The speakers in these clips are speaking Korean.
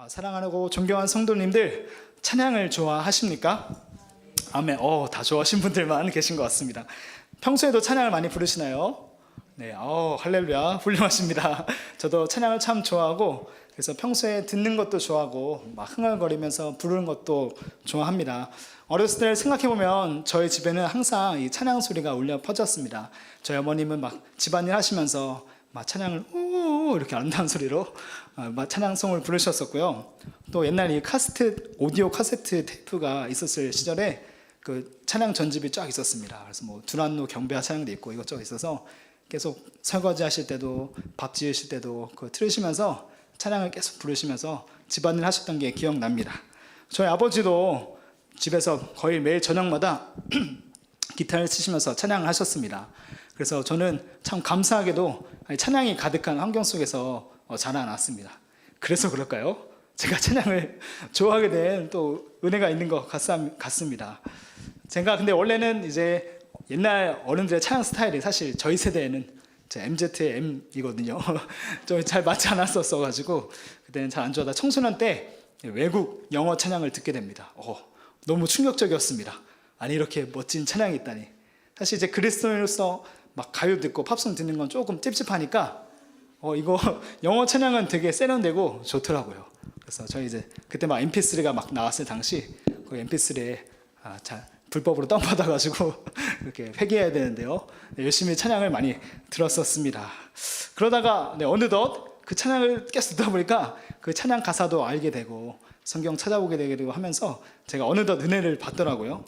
사랑하고 존경하는 성도님들, 찬양을 좋아하십니까? 아멘. 다 좋아하신 분들만 계신 것 같습니다. 평소에도 찬양을 많이 부르시나요? 네, 할렐루야, 훌륭하십니다. 저도 찬양을 참 좋아하고, 그래서 평소에 듣는 것도 좋아하고 막 흥얼거리면서 부르는 것도 좋아합니다. 어렸을 때 생각해보면 저희 집에는 항상 이 찬양 소리가 울려 퍼졌습니다. 저희 어머님은 막 집안일 하시면서 막 찬양을 오 이렇게 아름다운 소리로 막 찬양송을 부르셨었고요. 또 옛날 이 오디오 카세트 테이프가 있었을 시절에 그 찬양 전집이 쫙 있었습니다. 그래서 뭐 두란노 경배와 찬양도 있고 이것저것 있어서 계속 설거지 하실 때도 밥 지으실 때도 그거 틀으시면서 찬양을 계속 부르시면서 집안일 하셨던 게 기억납니다. 저희 아버지도 집에서 거의 매일 저녁마다 기타를 치시면서 찬양을 하셨습니다. 그래서 저는 참 감사하게도 찬양이 가득한 환경 속에서 자라났습니다. 그래서 그럴까요? 제가 찬양을 좋아하게 된 또 은혜가 있는 것 같습니다. 제가 근데 원래는 이제 옛날 어른들의 찬양 스타일이 사실 저희 세대에는 MZ의 M이거든요. 좀 잘 맞지 않았었어가지고 그때는 잘 안 좋아하다 청소년 때 외국 영어 찬양을 듣게 됩니다. 너무 충격적이었습니다. 아니 이렇게 멋진 찬양이 있다니. 사실 이제 그리스도인으로서 막 가요 듣고 팝송 듣는 건 조금 찝찝하니까 이거 영어 찬양은 되게 세련되고 좋더라고요. 그래서 저희 이제 그때 막 MP3가 막 나왔을 당시 그 MP3에 불법으로 다운받아가지고 이렇게 회개해야 되는데요. 열심히 찬양을 많이 들었었습니다. 그러다가 어느덧 그 찬양을 계속 듣다 보니까 그 찬양 가사도 알게 되고 성경 찾아보게 되고 하면서 제가 어느덧 은혜를 받더라고요.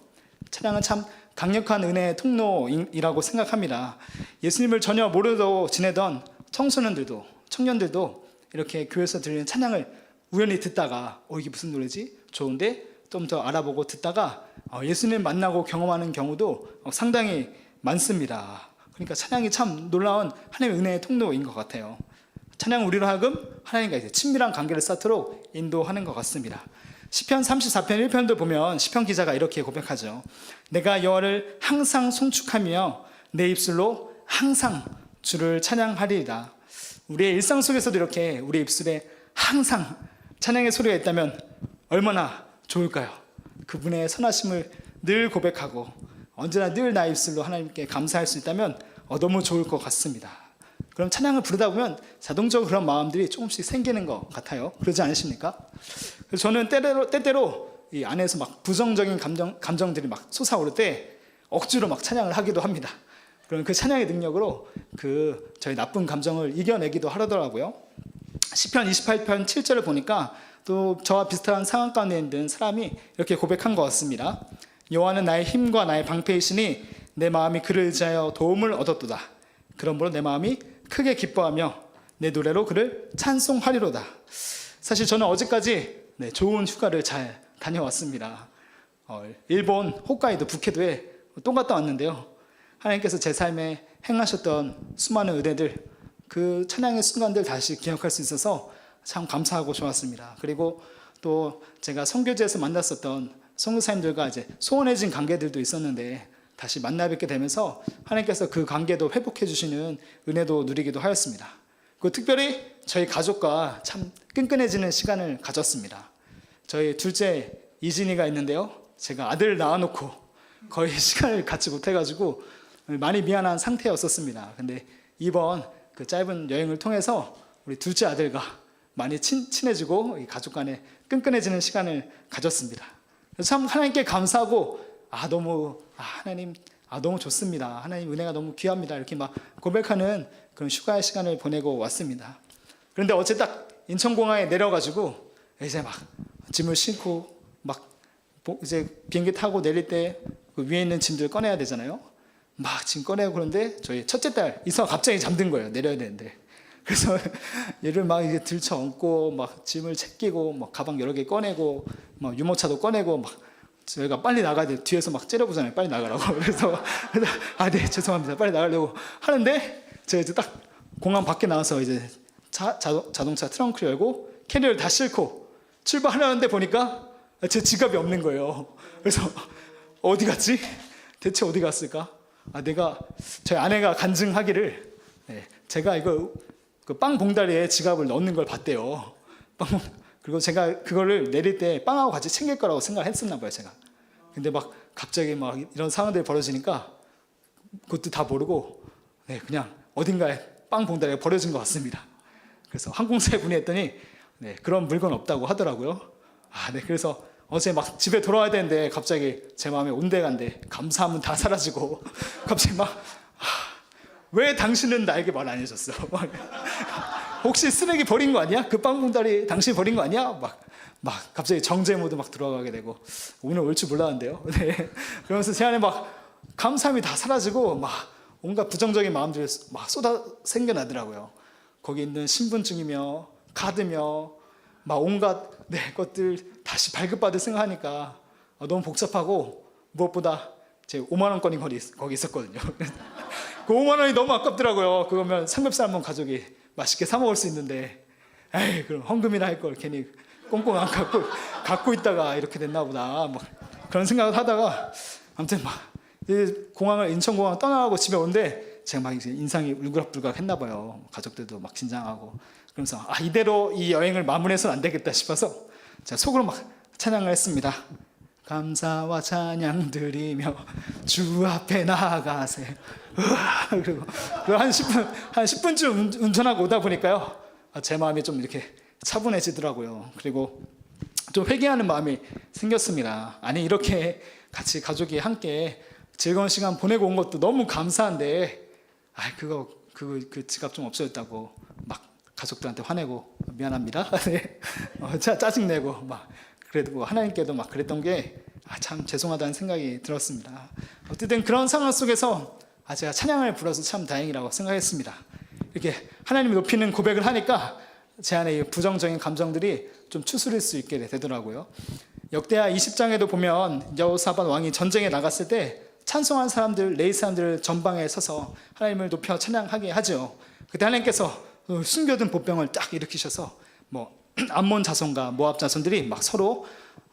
찬양은 참 강력한 은혜의 통로이라고 생각합니다. 예수님을 전혀 모르고 지내던 청소년들도 청년들도 이렇게 교회에서 들리는 찬양을 우연히 듣다가 이게 무슨 노래지? 좋은데 좀 더 알아보고 듣다가 예수님 만나고 경험하는 경우도 상당히 많습니다. 그러니까 찬양이 참 놀라운 하나님의 은혜의 통로인 것 같아요. 찬양 우리로 하여금 하나님과 이제 친밀한 관계를 쌓도록 인도하는 것 같습니다. 시편 34편 1편도 보면 시편 기자가 이렇게 고백하죠. 내가 여호와를 항상 송축하며 내 입술로 항상 주를 찬양하리이다. 우리의 일상 속에서도 이렇게 우리 입술에 항상 찬양의 소리가 있다면 얼마나 좋을까요? 그분의 선하심을 늘 고백하고 언제나 늘 나의 입술로 하나님께 감사할 수 있다면 너무 좋을 것 같습니다. 그럼 찬양을 부르다 보면 자동적으로 그런 마음들이 조금씩 생기는 것 같아요. 그러지 않으십니까? 그래서 저는 때때로 이 안에서 막 부정적인 감정들이 막 솟아오를 때 억지로 막 찬양을 하기도 합니다. 그럼 그 찬양의 능력으로 저희 나쁜 감정을 이겨내기도 하더라고요. 시편 28편 7절을 보니까 또 저와 비슷한 상황 가운데 있는 사람이 이렇게 고백한 것 같습니다. 여호와는 나의 힘과 나의 방패이시니 내 마음이 그를 의지하여 도움을 얻었도다. 그러므로 내 마음이 크게 기뻐하며 내 노래로 그를 찬송하리로다. 사실 저는 어제까지 좋은 휴가를 잘 다녀왔습니다. 일본 홋카이도 북해도에 또 갔다 왔는데요. 하나님께서 제 삶에 행하셨던 수많은 은혜들, 그 찬양의 순간들 다시 기억할 수 있어서 참 감사하고 좋았습니다. 그리고 또 제가 선교지에서 만났었던 선교사님들과 이제 소원해진 관계들도 있었는데 다시 만나 뵙게 되면서 하나님께서 그 관계도 회복해 주시는 은혜도 누리기도 하였습니다. 그리고 특별히 저희 가족과 참 끈끈해지는 시간을 가졌습니다. 저희 둘째 이진이가 있는데요. 제가 아들 낳아놓고 거의 시간을 갖지 못해가지고 많이 미안한 상태였었습니다. 근데 이번 그 짧은 여행을 통해서 우리 둘째 아들과 많이 친해지고 가족 간에 끈끈해지는 시간을 가졌습니다. 그래서 참 하나님께 감사하고 하나님 너무 좋습니다. 하나님 은혜가 너무 귀합니다. 이렇게 막 고백하는 그런 휴가의 시간을 보내고 왔습니다. 그런데 어제 딱 인천공항에 내려가지고 이제 막 짐을 싣고 막 이제 비행기 타고 내릴 때 그 위에 있는 짐들 꺼내야 되잖아요. 막 짐 꺼내고 그런데 저희 첫째 딸 이서가 갑자기 잠든 거예요. 내려야 되는데. 그래서 얘를 막 이제 들쳐 안고 막 짐을 챙기고 막 가방 여러 개 꺼내고 막 유모차도 꺼내고 막 저희가 빨리 나가야 돼. 뒤에서 막 째려보잖아요. 빨리 나가라고. 그래서 네, 죄송합니다. 빨리 나가려고 하는데 제가 이제 딱 공항 밖에 나와서 이제 자동차 트렁크를 열고 캐리어를 다 싣고 출발하려는데 보니까 제 지갑이 없는 거예요. 그래서 어디 갔지? 대체 어디 갔을까? 저희 아내가 간증하기를 제가 이거 그 빵 봉다리에 지갑을 넣는 걸 봤대요. 그리고 제가 그거를 내릴 때 빵하고 같이 챙길 거라고 생각을 했었나 봐요, 제가. 근데 막 갑자기 막 이런 상황들이 벌어지니까 그것도 다 모르고 네, 그냥 어딘가에 빵 봉다리가 버려진 것 같습니다. 그래서 항공사에 문의했더니 네, 그런 물건 없다고 하더라고요. 네, 그래서 어제 막 집에 돌아와야 되는데 갑자기 제 마음에 온데간데 감사함은 다 사라지고 갑자기 막 왜 당신은 나에게 말 안 해줬어? 혹시 쓰레기 버린 거 아니야? 그 빵 봉다리 당신 버린 거 아니야? 막 갑자기 정제 모드 막 들어가게 되고 오늘 올 줄 몰랐는데요. 네. 그러면서 제 안에 막 감사함이 다 사라지고 막 온갖 부정적인 마음들이 막 쏟아 생겨나더라고요. 거기 있는 신분증이며 카드며 막 온갖 것들 다시 발급받을 생각하니까 너무 복잡하고 무엇보다 제 5만 원권이 거기 있었거든요. 그 5만 원이 너무 아깝더라고요. 그거면 삼겹살 한번 가족이 맛있게 사 먹을 수 있는데 에이 그럼 헌금이나 할 걸 괜히 꽁꽁 안 갖고 있다가 이렇게 됐나 보다 막 그런 생각을 하다가 아무튼 막 공항을 인천공항 떠나고 집에 오는데 제가 막 이제 인상이 울그락불그락 했나 봐요. 가족들도 막 긴장하고 그러면서 이대로 이 여행을 마무리해서는 안 되겠다 싶어서 제가 속으로 막 찬양을 했습니다. 감사와 찬양 드리며 주 앞에 나아가세. 그리고 한 10분쯤 운전하고 오다 보니까요. 제 마음이 좀 이렇게 차분해지더라고요. 그리고 좀 회개하는 마음이 생겼습니다. 아니 이렇게 같이 가족이 함께 즐거운 시간 보내고 온 것도 너무 감사한데 그 지갑 좀 없어졌다고 막 가족들한테 화내고 미안합니다. 네. 짜증내고 막 그래도 하나님께도 막 그랬던 게 참 죄송하다는 생각이 들었습니다. 어쨌든 그런 상황 속에서 제가 찬양을 불러서 참 다행이라고 생각했습니다. 이렇게 하나님을 높이는 고백을 하니까 제 안에 부정적인 감정들이 좀 추스릴 수 있게 되더라고요. 역대하 20장에도 보면 여호사밧 왕이 전쟁에 나갔을 때 찬송한 사람들, 레위 사람들 전방에 서서 하나님을 높여 찬양하게 하죠. 그때 하나님께서 숨겨둔 보병을 딱 일으키셔서 암몬 자손과 모압 자손들이 막 서로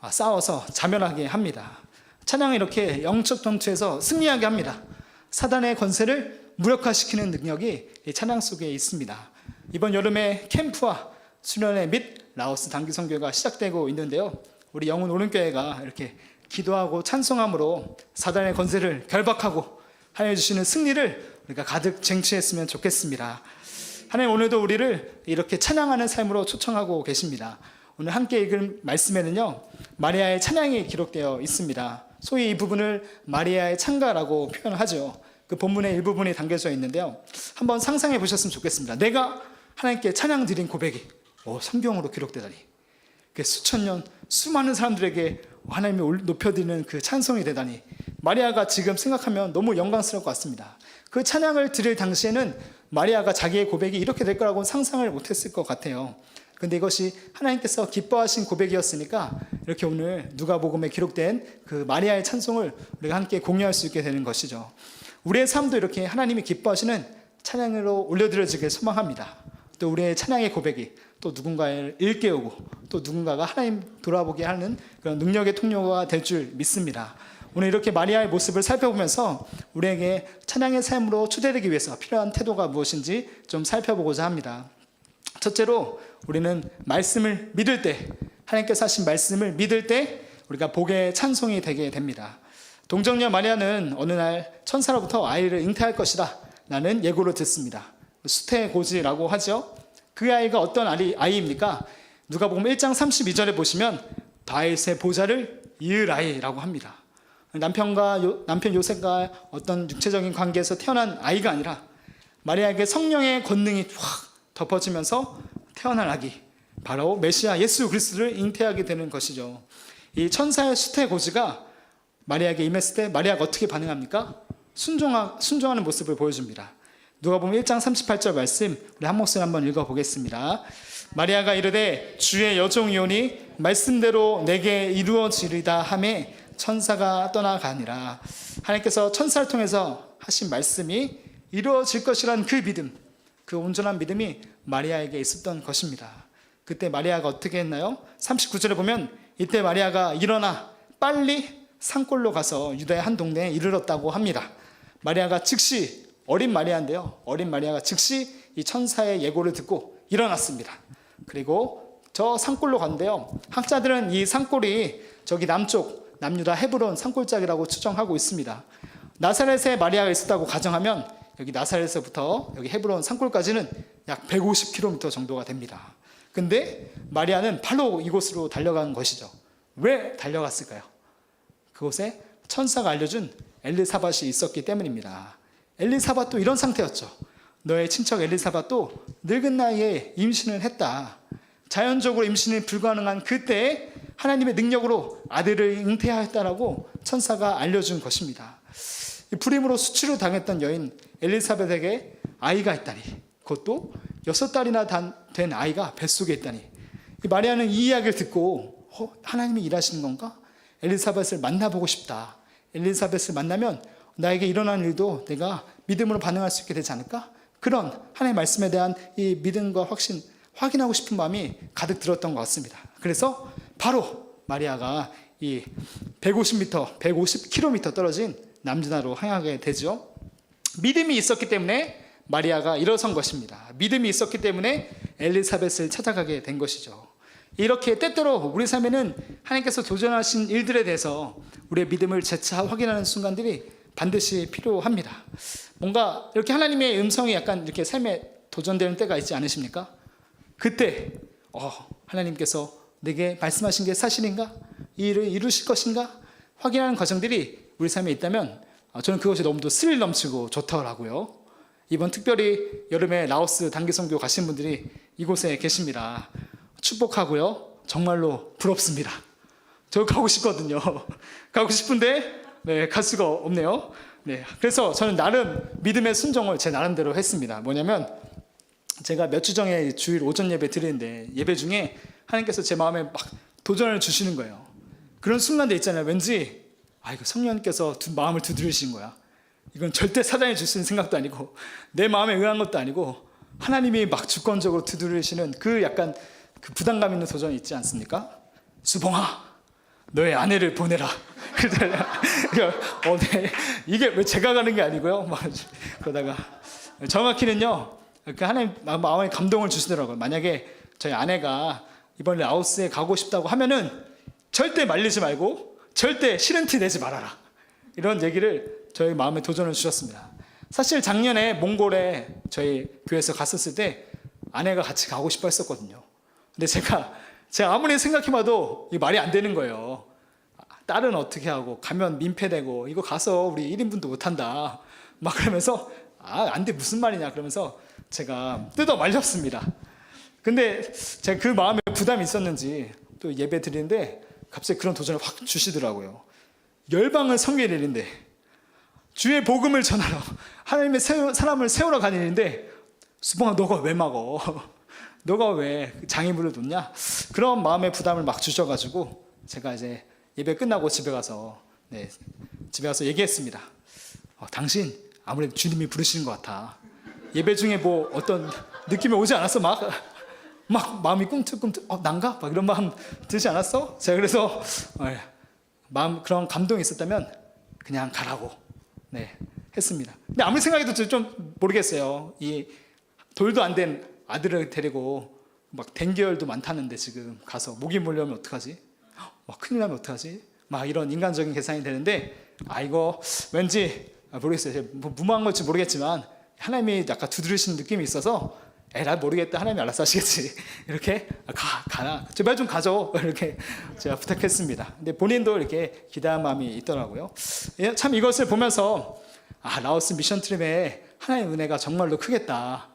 싸워서 자멸하게 합니다. 찬양은 이렇게 영적 전투에서 승리하게 합니다. 사단의 권세를 무력화시키는 능력이 이 찬양 속에 있습니다. 이번 여름에 캠프와 수련회 및 라오스 단기 선교가 시작되고 있는데요. 우리 영혼 오른교회가 이렇게 기도하고 찬송함으로 사단의 권세를 결박하고 하나님 주시는 승리를 우리가 가득 쟁취했으면 좋겠습니다. 하나님 오늘도 우리를 이렇게 찬양하는 삶으로 초청하고 계십니다. 오늘 함께 읽은 말씀에는요, 마리아의 찬양이 기록되어 있습니다. 소위 이 부분을 마리아의 찬가라고 표현을 하죠. 그 본문의 일부분이 담겨져 있는데요. 한번 상상해 보셨으면 좋겠습니다. 내가 하나님께 찬양 드린 고백이 성경으로 기록되다니. 수천 년 수많은 사람들에게 하나님을 높여드리는 그 찬송이 되다니. 마리아가 지금 생각하면 너무 영광스러울 것 같습니다. 그 찬양을 드릴 당시에는 마리아가 자기의 고백이 이렇게 될 거라고는 상상을 못했을 것 같아요. 근데 이것이 하나님께서 기뻐하신 고백이었으니까 이렇게 오늘 누가복음에 기록된 그 마리아의 찬송을 우리가 함께 공유할 수 있게 되는 것이죠. 우리의 삶도 이렇게 하나님이 기뻐하시는 찬양으로 올려드려지길 소망합니다. 또 우리의 찬양의 고백이 또 누군가를 일깨우고 또 누군가가 하나님 돌아보게 하는 그런 능력의 통로가 될 줄 믿습니다. 오늘 이렇게 마리아의 모습을 살펴보면서 우리에게 찬양의 삶으로 초대되기 위해서 필요한 태도가 무엇인지 좀 살펴보고자 합니다. 첫째로 우리는 말씀을 믿을 때, 하나님께서 하신 말씀을 믿을 때 우리가 복의 찬송이 되게 됩니다. 동정녀 마리아는 어느 날 천사로부터 아이를 잉태할 것이다 라는 예고를 듣습니다. 수태고지라고 하죠. 그 아이가 어떤 아이입니까? 누가복음 1장 32절에 보시면 다윗의 보좌를 이을 아이라고 합니다. 남편 요셉과 어떤 육체적인 관계에서 태어난 아이가 아니라 마리아에게 성령의 권능이 확 덮어지면서 태어난 아기, 바로 메시아 예수 그리스도를 잉태하게 되는 것이죠. 이 천사의 수태고지가 마리아에게 임했을 때 마리아가 어떻게 반응합니까? 순종하는 모습을 보여줍니다. 누가복음 1장 38절 말씀 우리 한 목소리 한번 읽어보겠습니다. 마리아가 이르되 주의 여종이오니 말씀대로 내게 이루어지리다 하매 천사가 떠나가니라. 하나님께서 천사를 통해서 하신 말씀이 이루어질 것이라는 그 믿음, 그 온전한 믿음이 마리아에게 있었던 것입니다. 그때 마리아가 어떻게 했나요? 39절에 보면 이때 마리아가 일어나 빨리 산골로 가서 유다의 한 동네에 이르렀다고 합니다. 마리아가 즉시, 어린 마리아인데요, 어린 마리아가 즉시 이 천사의 예고를 듣고 일어났습니다. 그리고 저 산골로 간대요. 학자들은 이 산골이 저기 남쪽 남유다 헤브론 산골짜기라고 추정하고 있습니다. 나사렛에 마리아가 있었다고 가정하면 여기 나사렛에서부터 여기 헤브론 산골까지는 약 150km 정도가 됩니다. 근데 마리아는 바로 이곳으로 달려간 것이죠. 왜 달려갔을까요? 그곳에 천사가 알려준 엘리사밧이 있었기 때문입니다. 엘리사밧도 이런 상태였죠. 너의 친척 엘리사밧도 늙은 나이에 임신을 했다. 자연적으로 임신이 불가능한 그때에 하나님의 능력으로 아들을 잉태하였다라고 천사가 알려준 것입니다. 불임으로 수치를 당했던 여인 엘리사벳에게 아이가 있다니, 그것도 6달이나 된 아이가 뱃속에 있다니, 마리아는 이 이야기를 듣고 하나님이 일하시는 건가? 엘리사벳을 만나보고 싶다. 엘리사벳을 만나면 나에게 일어난 일도 내가 믿음으로 반응할 수 있게 되지 않을까? 그런 하나님의 말씀에 대한 이 믿음과 확신, 확인하고 싶은 마음이 가득 들었던 것 같습니다. 그래서 바로 마리아가 이 150km 떨어진 남유다로 향하게 되죠. 믿음이 있었기 때문에 마리아가 일어선 것입니다. 믿음이 있었기 때문에 엘리사벳을 찾아가게 된 것이죠. 이렇게 때때로 우리 삶에는 하나님께서 도전하신 일들에 대해서 우리의 믿음을 재차 확인하는 순간들이 반드시 필요합니다. 뭔가 이렇게 하나님의 음성이 약간 이렇게 삶에 도전되는 때가 있지 않으십니까? 그때 하나님께서 내게 말씀하신 게 사실인가? 이 일을 이루실 것인가? 확인하는 과정들이 우리 삶에 있다면 저는 그것이 너무도 스릴 넘치고 좋더라고요. 이번 특별히 여름에 라오스 단기 선교 가신 분들이 이곳에 계십니다. 축복하고요. 정말로 부럽습니다. 저 가고 싶거든요. 가고 싶은데 갈 수가 없네요. 그래서 저는 나름 믿음의 순종을 제 나름대로 했습니다. 뭐냐면 제가 몇 주 전에 주일 오전 예배 드리는데 예배 중에 하나님께서 제 마음에 막 도전을 주시는 거예요. 그런 순간들 있잖아요. 왠지 이거 성령님께서 마음을 두드리신 거야. 이건 절대 사단이 줄 수 있는 생각도 아니고 내 마음에 의한 것도 아니고 하나님이 막 주권적으로 두드리시는 그 약간 그 부담감 있는 도전이 있지 않습니까? 수봉아, 너의 아내를 보내라. 이게 왜 제가 가는 게 아니고요. 그러다가 정확히는요, 하나님 마음에 감동을 주시더라고요. 만약에 저희 아내가 이번에 라오스에 가고 싶다고 하면은 절대 말리지 말고 절대 싫은 티 내지 말아라. 이런 얘기를 저희 마음에 도전을 주셨습니다. 사실 작년에 몽골에 저희 교회에서 갔었을 때 아내가 같이 가고 싶어 했었거든요. 근데 제가 아무리 생각해봐도 이 말이 안 되는 거예요. 딸은 어떻게 하고 가면 민폐되고 이거 가서 우리 1인분도 못한다. 막 그러면서 안 돼, 무슨 말이냐 그러면서 제가 뜯어 말렸습니다. 근데 제가 그 마음에 부담이 있었는지 또 예배 드리는데 갑자기 그런 도전을 확 주시더라고요. 열방을 섬길 일인데 주의 복음을 전하러 하나님의 사람을 세우러 가는 일인데 수봉아, 너가 왜 막어? 너가 왜 장애물을 놓냐? 그런 마음의 부담을 막 주셔가지고 제가 이제 예배 끝나고 집에 가서 얘기했습니다. 당신 아무래도 주님이 부르시는 것 같아. 예배 중에 뭐 어떤 느낌이 오지 않았어? 막 마음이 꿈틀꿈틀 난가? 막 이런 마음 들지 않았어? 제가 그래서 마음 그런 감동이 있었다면 그냥 가라고 했습니다. 근데 아무리 생각해도 좀 모르겠어요. 이 돌도 안 된 아들을 데리고 막 댕결도 많다는데 지금 가서 모기 몰려오면 어떡하지? 큰일 나면 어떡하지? 막 이런 인간적인 계산이 되는데 이거 왠지 모르겠어요. 뭐 무모한 걸지 모르겠지만 하나님이 약간 두드리시는 느낌이 있어서 나 모르겠다, 하나님이 알아서 하시겠지, 이렇게 가나 제발 좀 가줘, 이렇게 제가 부탁했습니다. 근데 본인도 이렇게 기대한 마음이 있더라고요. 참 이것을 보면서 라오스 미션 트립에 하나님의 은혜가 정말로 크겠다,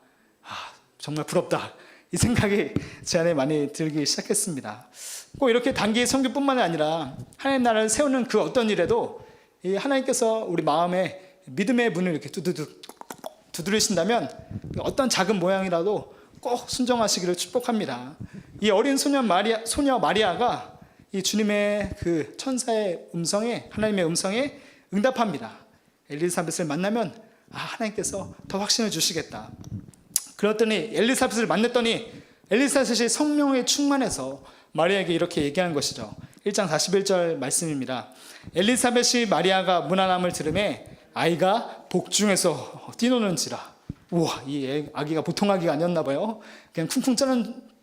정말 부럽다, 이 생각이 제 안에 많이 들기 시작했습니다. 꼭 이렇게 단기 선교뿐만 아니라 하나님 나라를 세우는 그 어떤 일에도 이 하나님께서 우리 마음에 믿음의 문을 이렇게 두드리신다면 어떤 작은 모양이라도 꼭 순종하시기를 축복합니다. 이 어린 소녀 마리아가 이 주님의 그 천사의 음성에, 하나님의 음성에 응답합니다. 엘리사벳을 만나면 하나님께서 더 확신을 주시겠다. 그랬더니 엘리사벳을 만났더니 엘리사벳이 성령에 충만해서 마리아에게 이렇게 얘기하는 것이죠. 1장 41절 말씀입니다. 엘리사벳이 마리아가 문안함을 들으매 아이가 복중에서 뛰노는지라. 우와, 이 아기가 보통 아기가 아니었나 봐요. 그냥 쿵쿵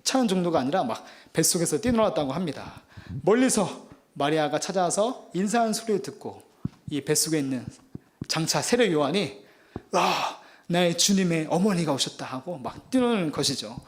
차는 정도가 아니라 막 뱃속에서 뛰놀았다고 합니다. 멀리서 마리아가 찾아와서 인사하는 소리를 듣고 이 뱃속에 있는 장차 세례 요한이 나의 주님의 어머니가 오셨다 하고 막 뛰노는 것이죠.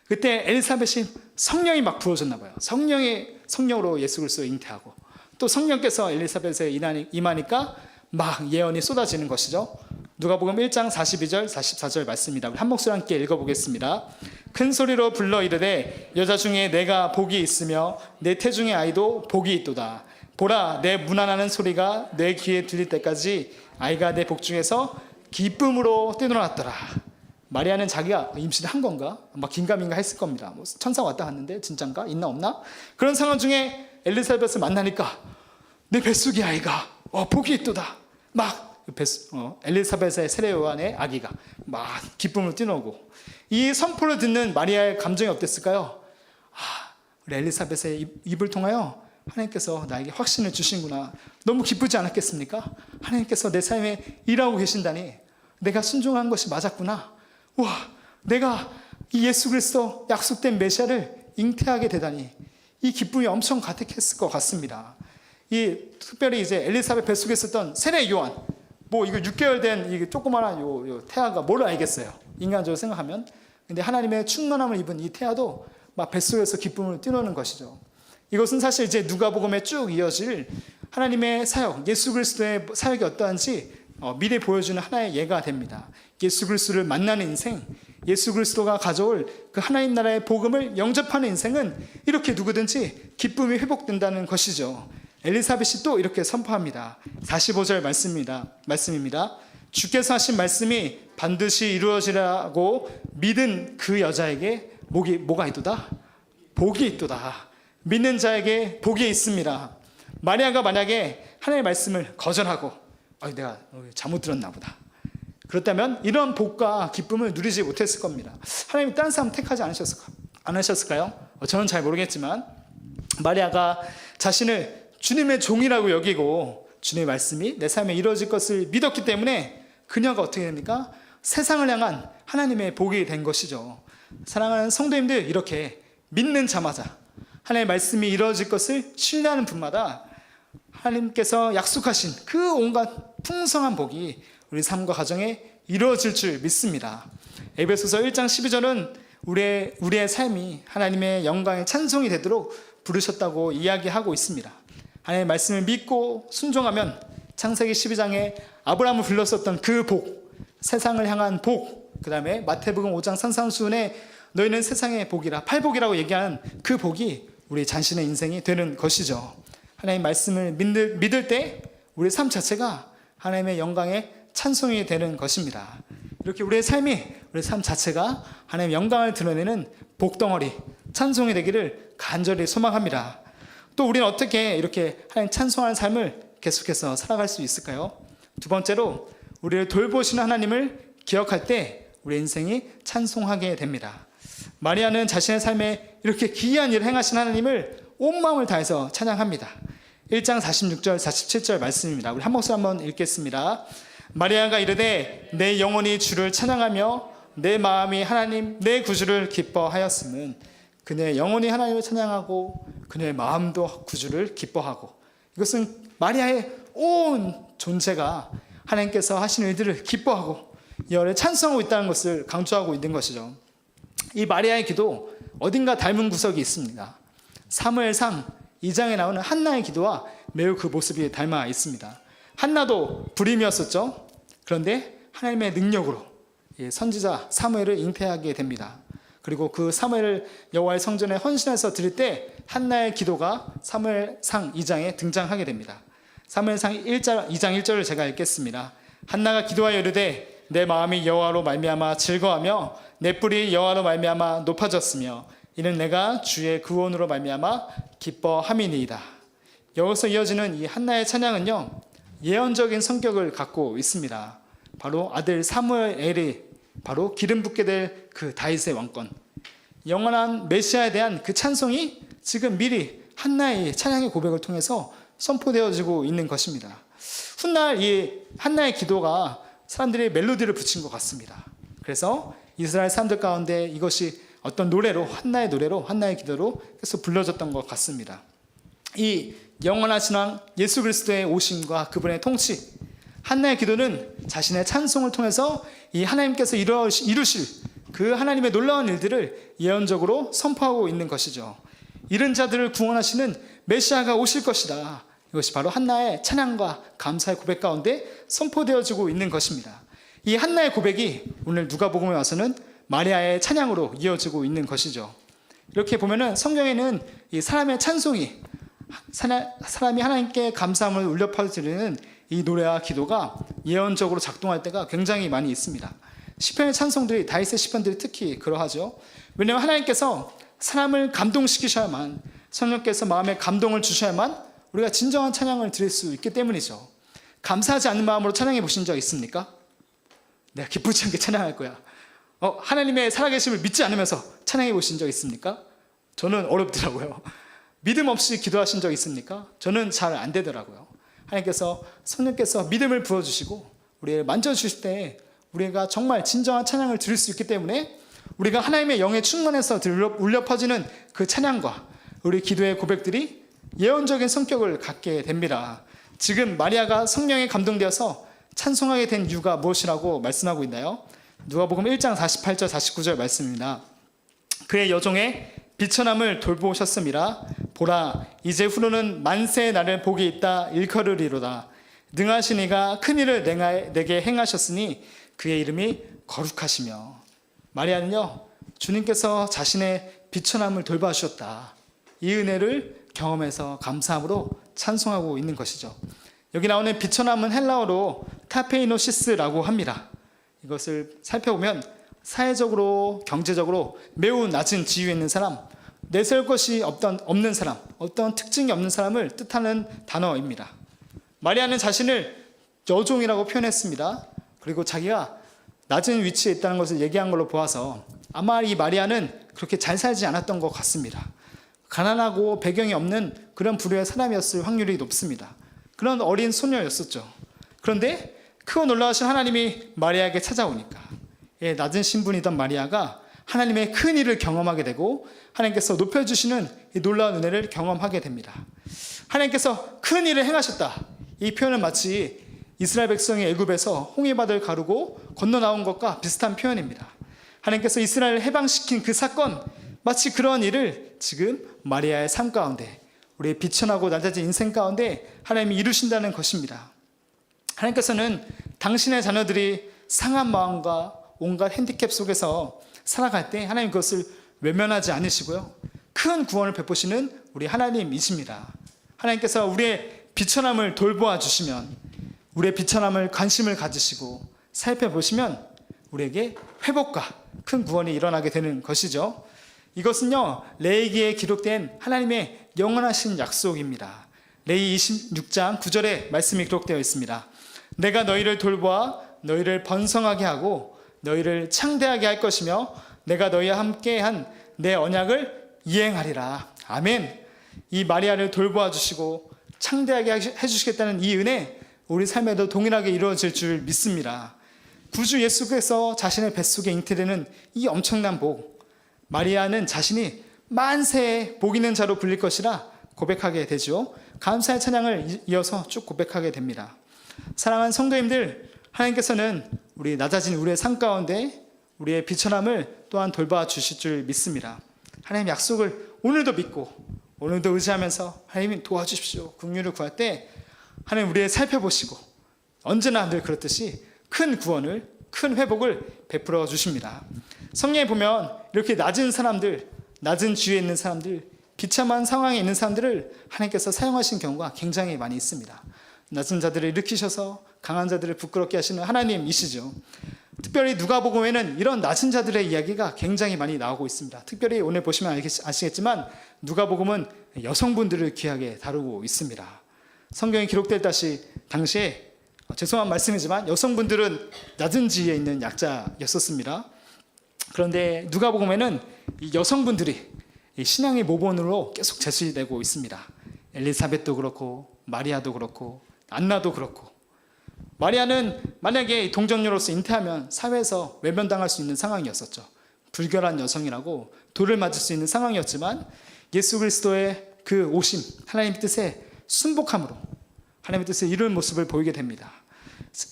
그때 엘리사벳이 성령이 막 부어졌나 봐요. 성령으로 예수 그리스도를 잉태하고 또 성령께서 엘리사벳에 임하니까 막 예언이 쏟아지는 것이죠. 누가복음 1장 42절 44절 말씀입니다. 우리 한 목소리 함께 읽어보겠습니다. 큰 소리로 불러 이르되 여자 중에 내가 복이 있으며 내 태중의 아이도 복이 있도다. 보라, 내 문안하는 소리가 내 귀에 들릴 때까지 아이가 내 복중에서 기쁨으로 뛰어났더라. 마리아는 자기가 임신을 한 건가? 막 긴가민가 했을 겁니다. 뭐 천사 왔다 갔는데 진짠가? 있나 없나? 그런 상황 중에 엘리사벳을 만나니까 내 뱃속의 아이가 복이 있도다. 막 엘리사벳의 세례 요한의 아기가 막 기쁨을 뛰어오고 이 선포를 듣는 마리아의 감정이 어땠을까요? 우리 엘리사벳의 입을 통하여 하나님께서 나에게 확신을 주신구나. 너무 기쁘지 않았겠습니까? 하나님께서 내 삶에 일하고 계신다니 내가 순종한 것이 맞았구나. 내가 이 예수 그리스도 약속된 메시아를 잉태하게 되다니 이 기쁨이 엄청 가득했을 것 같습니다. 특별히 이제 엘리사벳 뱃속에 있었던 세례 요한, 이거 6개월 된 이 조그마한 요 태아가 뭘 알겠어요? 인간적으로 생각하면. 근데 하나님의 충만함을 입은 이 태아도 막 뱃속에서 기쁨을 뛰노는 것이죠. 이것은 사실 이제 누가복음에 쭉 이어질 하나님의 사역, 예수 그리스도의 사역이 어떠한지 미리 보여주는 하나의 예가 됩니다. 예수 그리스도를 만나는 인생, 예수 그리스도가 가져올 그 하나님 나라의 복음을 영접하는 인생은 이렇게 누구든지 기쁨이 회복된다는 것이죠. 엘리사벳이 또 이렇게 선포합니다. 45절 말씀입니다. 주께서 하신 말씀이 반드시 이루어지라고 믿은 그 여자에게 뭐가 있도다? 복이 있도다. 믿는 자에게 복이 있습니다. 마리아가 만약에 하나님의 말씀을 거절하고 내가 잘못 들었나 보다. 그렇다면 이런 복과 기쁨을 누리지 못했을 겁니다. 하나님이 다른 사람 택하지 않으셨을까요? 저는 잘 모르겠지만 마리아가 자신을 주님의 종이라고 여기고 주님의 말씀이 내 삶에 이루어질 것을 믿었기 때문에 그녀가 어떻게 됩니까? 세상을 향한 하나님의 복이 된 것이죠. 사랑하는 성도님들, 이렇게 믿는 자마자 하나님의 말씀이 이루어질 것을 신뢰하는 분마다 하나님께서 약속하신 그 온갖 풍성한 복이 우리 삶과 가정에 이루어질 줄 믿습니다. 에베소서 1장 12절은 우리의 삶이 하나님의 영광의 찬송이 되도록 부르셨다고 이야기하고 있습니다. 하나님의 말씀을 믿고 순종하면 창세기 12장에 아브라함을 불렀었던 그 복, 세상을 향한 복, 그 다음에 마태복음 5장 산상수훈에 너희는 세상의 복이라, 팔복이라고 얘기하는 그 복이 우리 자신의 인생이 되는 것이죠. 하나님의 말씀을 믿을 때 우리 삶 자체가 하나님의 영광의 찬송이 되는 것입니다. 이렇게 우리의 삶 자체가 하나님의 영광을 드러내는 복덩어리, 찬송이 되기를 간절히 소망합니다. 또 우리는 어떻게 이렇게 하나님 찬송하는 삶을 계속해서 살아갈 수 있을까요? 두 번째로 우리를 돌보시는 하나님을 기억할 때 우리 인생이 찬송하게 됩니다. 마리아는 자신의 삶에 이렇게 기이한 일을 행하신 하나님을 온 마음을 다해서 찬양합니다. 1장 46절 47절 말씀입니다. 우리 한 목소리 한번 읽겠습니다. 마리아가 이르되 내 영혼이 주를 찬양하며 내 마음이 하나님 내 구주를 기뻐하였음은 그녀의 영혼이 하나님을 찬양하고 그녀의 마음도 구주를 기뻐하고, 이것은 마리아의 온 존재가 하나님께서 하신 일들을 기뻐하고 여호와를 찬송하고 있다는 것을 강조하고 있는 것이죠. 이 마리아의 기도 어딘가 닮은 구석이 있습니다. 사무엘상 2장에 나오는 한나의 기도와 매우 그 모습이 닮아 있습니다. 한나도 불임이었었죠. 그런데 하나님의 능력으로 선지자 사무엘을 잉태하게 됩니다. 그리고 그 사무엘을 여호와의 성전에 헌신해서 드릴 때 한나의 기도가 사무엘상 2장에 등장하게 됩니다. 사무엘상 2장 1절을 제가 읽겠습니다. 한나가 기도하여 이르되 내 마음이 여호와로 말미암아 즐거하며 내 뿔이 여호와로 말미암아 높아졌으며 이는 내가 주의 구원으로 말미암아 기뻐함이니이다. 여기서 이어지는 이 한나의 찬양은요, 예언적인 성격을 갖고 있습니다. 바로 아들 사무엘이 바로 기름 붓게 될 그 다윗의 왕권, 영원한 메시아에 대한 그 찬송이 지금 미리 한나의 찬양의 고백을 통해서 선포되어지고 있는 것입니다. 훗날 이 한나의 기도가 사람들이 멜로디를 붙인 것 같습니다. 그래서 이스라엘 사람들 가운데 이것이 어떤 노래로, 한나의 노래로, 한나의 기도로 계속 불러졌던 것 같습니다. 이 영원하신 왕 예수 그리스도의 오심과 그분의 통치, 한나의 기도는 자신의 찬송을 통해서 이 하나님께서 이루실 그 하나님의 놀라운 일들을 예언적으로 선포하고 있는 것이죠. 잃은 자들을 구원하시는 메시아가 오실 것이다. 이것이 바로 한나의 찬양과 감사의 고백 가운데 선포되어지고 있는 것입니다. 이 한나의 고백이 오늘 누가복음에 와서는 마리아의 찬양으로 이어지고 있는 것이죠. 이렇게 보면은 성경에는 이 사람의 찬송이, 사람이 하나님께 감사함을 울려 퍼지는 이 노래와 기도가 예언적으로 작동할 때가 굉장히 많이 있습니다. 시편의 찬송들이, 다윗의 시편들이 특히 그러하죠. 왜냐하면 하나님께서 사람을 감동시키셔야만, 성령께서 마음에 감동을 주셔야만 우리가 진정한 찬양을 드릴 수 있기 때문이죠. 감사하지 않는 마음으로 찬양해 보신 적 있습니까? 내가 기쁘지 않게 찬양할 거야. 하나님의 살아계심을 믿지 않으면서 찬양해 보신 적 있습니까? 저는 어렵더라고요. 믿음 없이 기도하신 적 있습니까? 저는 잘 안 되더라고요. 하나님께서, 성령께서 믿음을 부어주시고 우리를 만져주실 때 우리가 정말 진정한 찬양을 드릴 수 있기 때문에 우리가 하나님의 영에 충만해서 울려 퍼지는 그 찬양과 우리 기도의 고백들이 예언적인 성격을 갖게 됩니다. 지금 마리아가 성령에 감동되어서 찬송하게 된 이유가 무엇이라고 말씀하고 있나요? 누가복음 1장 48절 49절 말씀입니다. 그의 여종의 비천함을 돌보셨음이라. 보라, 이제 후로는 만세의 날을 복이 있다 일컬으리로다. 능하신 이가 큰 일을 내게 행하셨으니 그의 이름이 거룩하시며. 마리아는요, 주님께서 자신의 비천함을 돌봐주셨다, 이 은혜를 경험해서 감사함으로 찬송하고 있는 것이죠. 여기 나오는 비천함은 헬라어로 타페이노시스라고 합니다. 이것을 살펴보면 사회적으로, 경제적으로 매우 낮은 지위에 있는 사람, 내세울 것이 없는 사람, 어떤 특징이 없는 사람을 뜻하는 단어입니다. 마리아는 자신을 여종이라고 표현했습니다. 그리고 자기가 낮은 위치에 있다는 것을 얘기한 걸로 보아서 아마 이 마리아는 그렇게 잘 살지 않았던 것 같습니다. 가난하고 배경이 없는 그런 부류의 사람이었을 확률이 높습니다. 그런 어린 소녀였었죠. 그런데 크고 놀라우신 하나님이 마리아에게 찾아오니까 낮은 신분이던 마리아가 하나님의 큰 일을 경험하게 되고 하나님께서 높여주시는 이 놀라운 은혜를 경험하게 됩니다. 하나님께서 큰 일을 행하셨다, 이 표현은 마치 이스라엘 백성이 애굽에서 홍해바다를 가르고 건너 나온 것과 비슷한 표현입니다. 하나님께서 이스라엘을 해방시킨 그 사건, 마치 그런 일을 지금 마리아의 삶 가운데, 우리의 비천하고 낮아진 인생 가운데 하나님이 이루신다는 것입니다. 하나님께서는 당신의 자녀들이 상한 마음과 온갖 핸디캡 속에서 살아갈 때 하나님 그것을 외면하지 않으시고요, 큰 구원을 베푸시는 우리 하나님이십니다. 하나님께서 우리의 비천함을 돌보아 주시면, 우리의 비천함을 관심을 가지시고 살펴보시면 우리에게 회복과 큰 구원이 일어나게 되는 것이죠. 이것은요, 레위기에 기록된 하나님의 영원하신 약속입니다. 레위 26장 9절에 말씀이 기록되어 있습니다. 내가 너희를 돌보아 너희를 번성하게 하고 너희를 창대하게 할 것이며 내가 너희와 함께한 내 언약을 이행하리라. 아멘. 이 마리아를 돌보아 주시고 창대하게 해주시겠다는 이 은혜, 우리 삶에도 동일하게 이루어질 줄 믿습니다. 구주 예수께서 자신의 뱃속에 잉태되는 이 엄청난 복, 마리아는 자신이 만세의 복 있는 자로 불릴 것이라 고백하게 되죠. 감사의 찬양을 이어서 쭉 고백하게 됩니다. 사랑하는 성도님들, 하나님께서는 우리 낮아진 우리의 삶 가운데 우리의 비천함을 또한 돌봐 주실 줄 믿습니다. 하나님의 약속을 오늘도 믿고 오늘도 의지하면서 하나님 도와주십시오, 긍휼을 구할 때 하나님 우리의 살펴보시고 언제나 늘 그렇듯이 큰 구원을, 큰 회복을 베풀어 주십니다. 성경에 보면 이렇게 낮은 사람들, 낮은 지위에 있는 사람들, 비참한 상황에 있는 사람들을 하나님께서 사용하신 경우가 굉장히 많이 있습니다. 낮은 자들을 일으키셔서 강한 자들을 부끄럽게 하시는 하나님이시죠. 특별히 누가복음에는 이런 낮은 자들의 이야기가 굉장히 많이 나오고 있습니다. 특별히 오늘 보시면 아시겠지만 누가복음은 여성분들을 귀하게 다루고 있습니다. 성경에 기록될 당시에 죄송한 말씀이지만 여성분들은 낮은 지위에 있는 약자였었습니다. 그런데 누가복음에는 이 여성분들이 이 신앙의 모본으로 계속 제시되고 있습니다. 엘리사벳도 그렇고 마리아도 그렇고 안나도 그렇고. 마리아는 만약에 동정녀로서 잉태하면 사회에서 외면당할 수 있는 상황이었었죠. 불결한 여성이라고 돌을 맞을 수 있는 상황이었지만 예수 그리스도의 그 오심, 하나님의 뜻에 순복함으로 하나님의 뜻을 이루는 모습을 보이게 됩니다.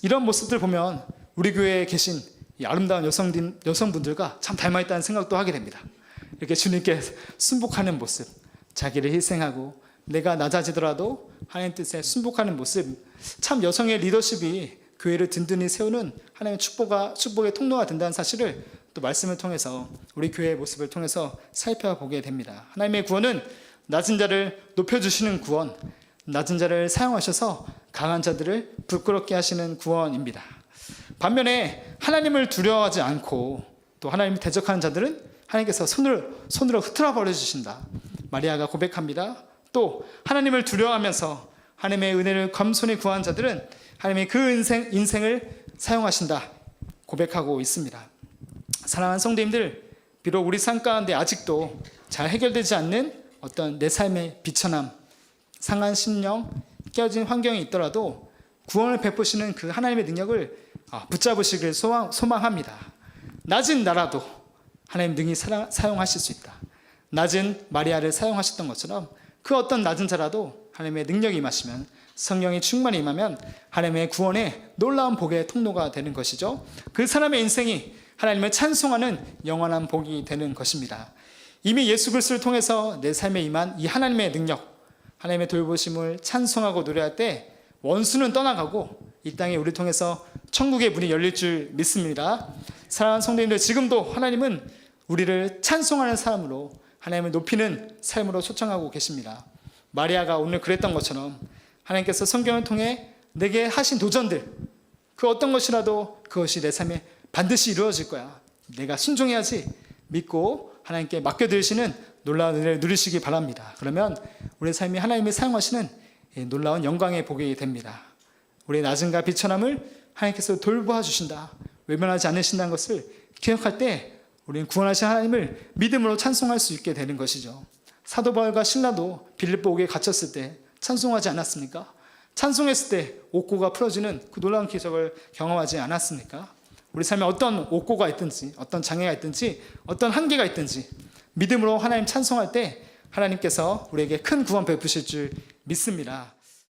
이런 모습들 보면 우리 교회에 계신 이 아름다운 여성분들과 참 닮아있다는 생각도 하게 됩니다. 이렇게 주님께 순복하는 모습, 자기를 희생하고 내가 낮아지더라도 하나님 뜻에 순복하는 모습, 참 여성의 리더십이 교회를 든든히 세우는 하나님의 축복의 통로가 된다는 사실을 또 말씀을 통해서 우리 교회의 모습을 통해서 살펴보게 됩니다. 하나님의 구원은 낮은 자를 높여주시는 구원, 낮은 자를 사용하셔서 강한 자들을 부끄럽게 하시는 구원입니다. 반면에 하나님을 두려워하지 않고 또 하나님을 대적하는 자들은 하나님께서 손으로 흩어져 버려 주신다. 마리아가 고백합니다. 또 하나님을 두려워하면서 하나님의 은혜를 겸손히 구한 자들은 하나님의 그 인생을 사용하신다 고백하고 있습니다. 사랑하는 성도님들, 비록 우리 삶 가운데 아직도 잘 해결되지 않는 어떤 내 삶의 비천함, 상한 심령, 깨어진 환경이 있더라도 구원을 베푸시는 그 하나님의 능력을 붙잡으시길 소망합니다. 낮은 나라도 하나님 능히 사용하실 수 있다. 낮은 마리아를 사용하셨던 것처럼 그 어떤 낮은 자라도 하나님의 능력이 임하시면, 성령이 충만히 임하면 하나님의 구원의 놀라운 복의 통로가 되는 것이죠. 그 사람의 인생이 하나님을 찬송하는 영원한 복이 되는 것입니다. 이미 예수 그리스도를 통해서 내 삶에 임한 이 하나님의 능력, 하나님의 돌보심을 찬송하고 노래할 때 원수는 떠나가고 이 땅에 우리를 통해서 천국의 문이 열릴 줄 믿습니다. 사랑하는 성도님들, 지금도 하나님은 우리를 찬송하는 사람으로, 하나님을 높이는 삶으로 초청하고 계십니다. 마리아가 오늘 그랬던 것처럼 하나님께서 성경을 통해 내게 하신 도전들, 그 어떤 것이라도 그것이 내 삶에 반드시 이루어질 거야, 내가 순종해야지 믿고 하나님께 맡겨드리시는 놀라운 은혜를 누리시기 바랍니다. 그러면 우리의 삶이 하나님이 사용하시는 놀라운 영광의 복이 됩니다. 우리의 낮음과 비천함을 하나님께서 돌보아 주신다, 외면하지 않으신다는 것을 기억할 때 우리는 구원하신 하나님을 믿음으로 찬송할 수 있게 되는 것이죠. 사도 바울과 신라도 빌립보 옥에 갇혔을 때 찬송하지 않았습니까? 찬송했을 때 옥고가 풀어지는 그 놀라운 기적을 경험하지 않았습니까? 우리 삶에 어떤 옥고가 있든지, 어떤 장애가 있든지, 어떤 한계가 있든지 믿음으로 하나님 찬송할 때 하나님께서 우리에게 큰 구원 베푸실 줄 믿습니다.